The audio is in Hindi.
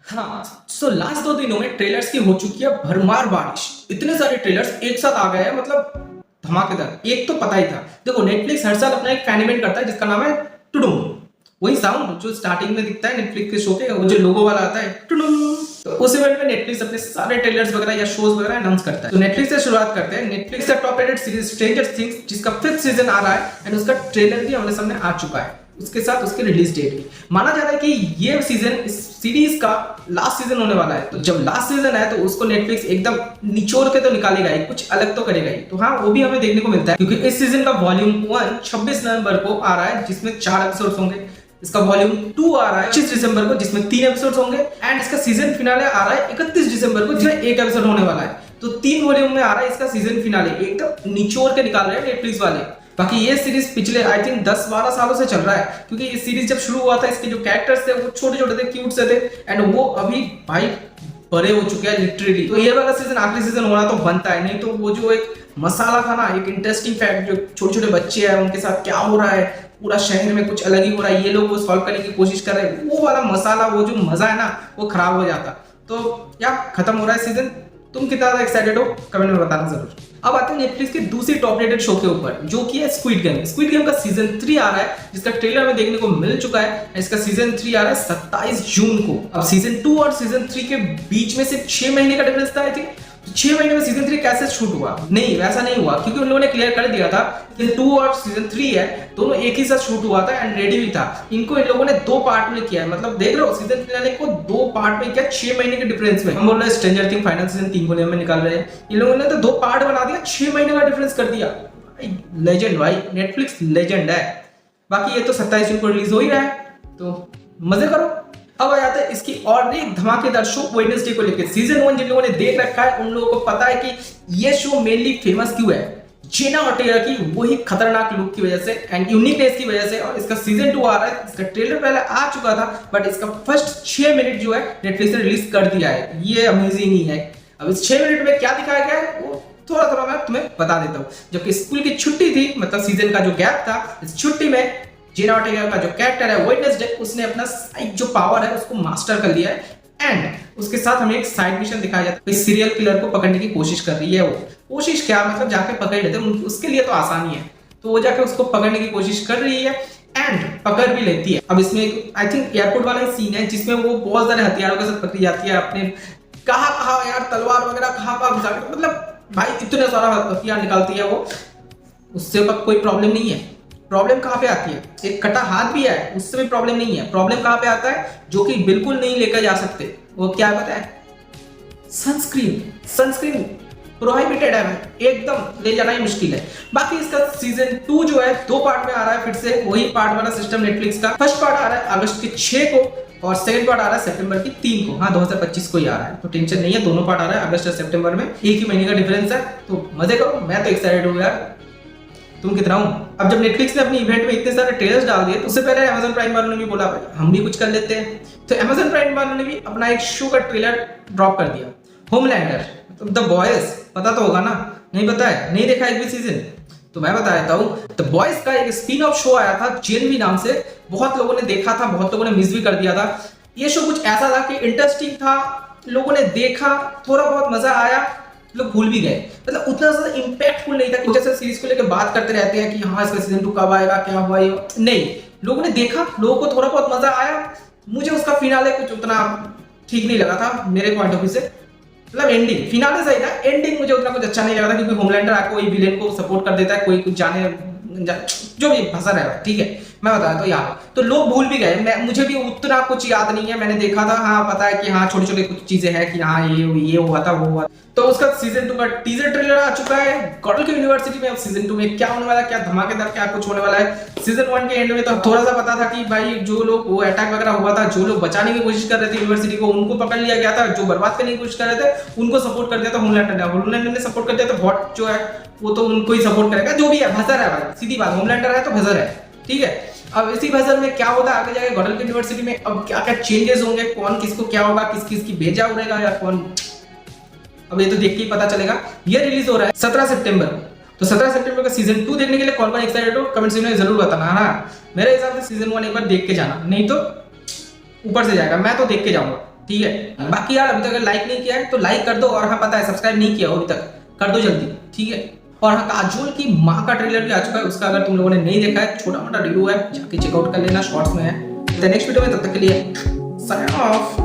हाँ, सो लास्ट 2 दिनों में ट्रेलर्स की हो चुकी है भरमार बारिश। इतने सारे ट्रेलर्स एक साथ आ गए हैं, मतलब धमाकेदार। एक तो पता ही था, देखो नेटफ्लिक्स हर साल अपना एक फैन इवेंट करता है जिसका नाम है टुडुम। वही साउंड जो स्टार्टिंग में दिखता है नेटफ्लिक्स के शो के, वो जो लोगो वाला आता है टुडुम। तो उस इवेंट में नेटफ्लिक्स अपने सारे ट्रेलर्स वगैरह या शोज वगैरह अनाउंस करता है। तो नेटफ्लिक्स से शुरुआत करते हैं। नेटफ्लिक्स का top rated series stranger things, जिसका 5th सीजन आ रहा है एंड उसका ट्रेलर भी हमारे सामने आ चुका है, उसके साथ उसकी रिलीज डेट भी। माना जा रहा है कि ये सीजन इस सीरीज का लास्ट सीजन होने वाला है। तो जब लास्ट सीजन है तो उसको नेटफ्लिक्स एकदम निचोड़ के तो निकालेगा ही, कुछ अलग तो करेगा ही। तो हाँ, वो भी हमें देखने को मिलता है, क्योंकि इस सीजन का वॉल्यूम 1 26 नवंबर को आ रहा है, जिसमें 4 एपिसोड्स होंगे। इसका वॉल्यूम 2 आ रहा है 25 दिसंबर को, जिसमें 3 एपिसोड्स होंगे। एंड इसका सीजन फिनाले आ रहा है 31 दिसंबर को, जिसमें 1 एपिसोड होने वाला है। तो 3 वॉल्यूम में आ रहा है इसका सीजन फिनाले, एकदम निचोड़ के निकाल रहे हैं नेटफ्लिक्स वाले। बाकी ये सीरीज पिछले आई थिंक 10-12 सालों से चल रहा है, क्योंकि इस सीरीज जब शुरू हुआ था, इसके जो कैरेक्टर्स थे वो छोटे छोटे थे, क्यूट से थे। एंड वो अभी भाई बड़े हो चुके हैं लिटरली। तो ये वाला सीजन आखिरी सीजन होना तो बनता है, नहीं तो वो जो एक मसाला था ना, एक इंटरेस्टिंग फैक्ट, जो छोटे छोटे बच्चे हैं उनके साथ क्या हो रहा है, पूरा शहर में कुछ अलग ही हो रहा है, ये लोग वो सॉल्व करने की कोशिश कर रहे हैं, वो वाला मसाला, वो जो मजा है ना, वो खराब हो जाता। तो या खत्म हो रहा है सीजन। तुम कितना ज्यादा एक्साइटेड हो कमेंट में बताना जरूर। अब आते हैं नेटफ्लिक्स के दूसरी टॉप रेटेड शो के ऊपर, जो कि है स्क्विड गेम। स्क्विड गेम का सीजन 3 आ रहा है, जिसका ट्रेलर में देखने को मिल चुका है। इसका सीजन 3 आ रहा है 27 जून को। अब सीजन 2 और सीजन 3 के बीच में सिर्फ 6 महीने का डिफरेंस था आई थिंक। 6 महीने में सीजन 3 कैसे शूट हुआ? नहीं, वैसा नहीं हुआ, क्योंकि उन लोगों ने क्लियर कर दिया था कि 2 और सीजन 3 है, दोनों एक ही साथ शूट हुआ था एंड रेडी भी था। इनको इन लोगों ने 2 पार्ट में किया है, मतलब देख रहे हो, सीजन फिनाले को 2 पार्ट में किया 6 महीने के डिफरेंस में। हम बोल रहे हैं stranger things final season 3 volume में निकाल रहे हैं, इन लोगों ने तो 2 पार्ट बना दिया, 6 महीने का डिफरेंस कर दिया। लेजेंड भाई, नेटफ्लिक्स लेजेंड है। बाकी ये तो 27 जून को रिलीज हो ही रहा है, तो मजे करो। अब आ जाता है इसकी और एक धमाकेदार शो वेडनेसडे को लेकर। सीजन 1 जिन लोगों ने देख रखा है उन लोगों को पता है कि ये शो मेनली फेमस क्यों है, जेना ऑर्टेगा की वही खतरनाक लुक की वजह से एंड यूनिकनेस की वजह से। और इसका सीजन 2 आ रहा है, इसका ट्रेलर पहले आ चुका था, बट इसका फर्स्ट 6 मिनट जो है नेटफ्लिक्स ने रिलीज कर दिया है। ये अमेजिंग ही है। अब इस 6 मिनट में क्या दिखाया गया है वो थोड़ा थोड़ा मैं तुम्हें बता देता हूँ। जबकि स्कूल की छुट्टी थी, मतलब सीजन का जो गैप था, इस छुट्टी में जेना ऑर्टेगा का जो कैरेक्टर है वेडनेसडे, उसने अपना जो पावर है उसको मास्टर कर लिया है। एंड उसके साथ हमें एक साइड मिशन दिखाया जाता है, कोई सीरियल किलर को पकड़ने की कोशिश कर रही है। वो कोशिश क्या, मतलब जाके पकड़ लेते हैं, उसके लिए तो आसानी है। तो वो जाके उसको पकड़ने की कोशिश कर रही है एंड पकड़ भी लेती है। अब इसमें आई थिंक एयरपोर्ट वाला सीन है जिसमें वो बहुत सारे हथियारों के साथ पकड़ी जाती है। अपने कहा यार तलवार वगैरह कहाँ घुसा के, मतलब भाई इतने सारा हथियार निकालती है वो, उससे कोई प्रॉब्लम नहीं है। प्रॉब्लम कहाँ पे आती है, एक कटा हाथ भी है उससे भी प्रॉब्लम नहीं है। प्रॉब्लम कहाँ पे आता है, जो कि बिल्कुल नहीं लेकर जा सकते, वो क्या है पता है? सनस्क्रीन। सनस्क्रीन प्रोहिबिटेड है, एकदम ले जाना ही मुश्किल है। बाकी इसका सीजन 2 जो है 2 पार्ट में आ रहा है, फिर से वही पार्ट वाला सिस्टम नेटफ्लिक्स का। फर्स्ट पार्ट आ रहा है अगस्त के 6 को और सेकंड पार्ट आ रहा है सितंबर की 3 को। हाँ, 2025 को ही आ रहा है, तो टेंशन नहीं है, दोनों पार्ट आ रहा है अगस्त और सितंबर में, एक ही महीने का डिफरेंस है। तो मजे करो, मैं तो एक्साइटेड हूँ यार, तुम कितना हूं। अब जब नेटफ्लिक्स ने अपनी इवेंट में इतने सारे ट्रेलर्स डाल दिए, तो उससे पहले अमेज़न प्राइम वालों ने भी बोला भाई हम भी कुछ कर लेते हैं। तो अमेज़न प्राइम वालों ने भी अपना एक शो का ट्रेलर ड्रॉप कर दिया, होमलैंडर, मतलब द बॉयज। पता तो होगा ना? नहीं पता है, नहीं देखा एक भी सीजन, तो मैं बता देता हूँ। द बॉयज का एक स्पिन ऑफ शो आया था जेएनवी नाम से, बहुत लोगों ने देखा था, बहुत लोगों ने मिस भी कर दिया था। ये शो कुछ ऐसा था कि इंटरेस्टिंग था, लोगों ने देखा, थोड़ा बहुत मजा आया, लोग भूल भी गए। मतलब उतना ज्यादा इंपैक्टफुल नहीं था कि जैसे सीरीज को लेकर बात करते रहते हैं कि हाँ इसका सीजन 2 कब आएगा, क्या हुआ, ये नहीं। लोगों ने देखा, लोगों को थोड़ा बहुत मजा आया। मुझे उसका फिनाले कुछ उतना ठीक नहीं लगा था मेरे पॉइंट ऑफ व्यू से। मतलब एंडिंग, फिनाले सही था, एंडिंग मुझे उतना कुछ अच्छा नहीं लगा था, क्योंकि होमलैंडर आके कोई विलेन को सपोर्ट कर देता है, कोई कुछ जो भी फंसा रहा है, ठीक है, मैं बताया तो यार। तो लोग भूल भी गए, मुझे भी उतना कुछ याद नहीं है। मैंने देखा था, हाँ पता है कि हाँ छोटी छोटी कुछ चीजें हैं कि हाँ ये हुआ था, वो हुआ। तो उसका सीजन 2 का टीजर ट्रेलर आ चुका है गॉडल की यूनिवर्सिटी में। अब सीजन 2 में क्या होने वाला है, क्या धमाकेदार क्या कुछ होने वाला है। सीजन 1 के एंड में तो थोड़ा सा पता था कि भाई जो लोग वो अटैक वगैरह हुआ था, जो लोग बचाने की कोशिश कर रहे थे यूनिवर्सिटी को, उनको पकड़ लिया गया था। जो बर्बाद करने की कोशिश कर रहे थे उनको सपोर्ट कर दिया था होमलैंडर ने सपोर्ट कर दिया। तो बॉट जो है वो तो उनको ही सपोर्ट करेगा, जो भी है भसर है भाई, सीधी बात, होमलैंडर है तो भसर है, ठीक है। अब इसी भसर में क्या होता है आगे जाके गॉडल की यूनिवर्सिटी में, अब क्या क्या चेंजेस होंगे, कौन किसको क्या होगा, किस किस की भेजा उड़ेगा या कौन, अब ये तो देख के ही पता चलेगा। ये रिलीज हो रहा है 17 सितंबर। तो 17 सितंबर का सीजन 2 देखने के लिए कौन कौन एक्साइटेड हो कमेंट सेक्शन में जरूर बताना। हाँ, मेरे हिसाब से सीजन 1 एक बार देख के जाना, नहीं तो ऊपर से जाएगा, मैं तो देख के जाऊंगा, ठीक है। बाकी यार अभी तक अगर लाइक नहीं किया है तो लाइक कर दो, और हाँ पता है सब्सक्राइब नहीं किया हो अभी तक, कर दो जल्दी, ठीक है। और हाँ काजोल की माँ का ट्रेलर भी आ चुका है, उसका अगर तुम लोगों ने नहीं देखा है, छोटा मोटा रिव्यू है, जाके चेकआउट कर लेना, शॉर्ट्स में है। नेक्स्ट वीडियो में, तब तक के लिए साइन ऑफ।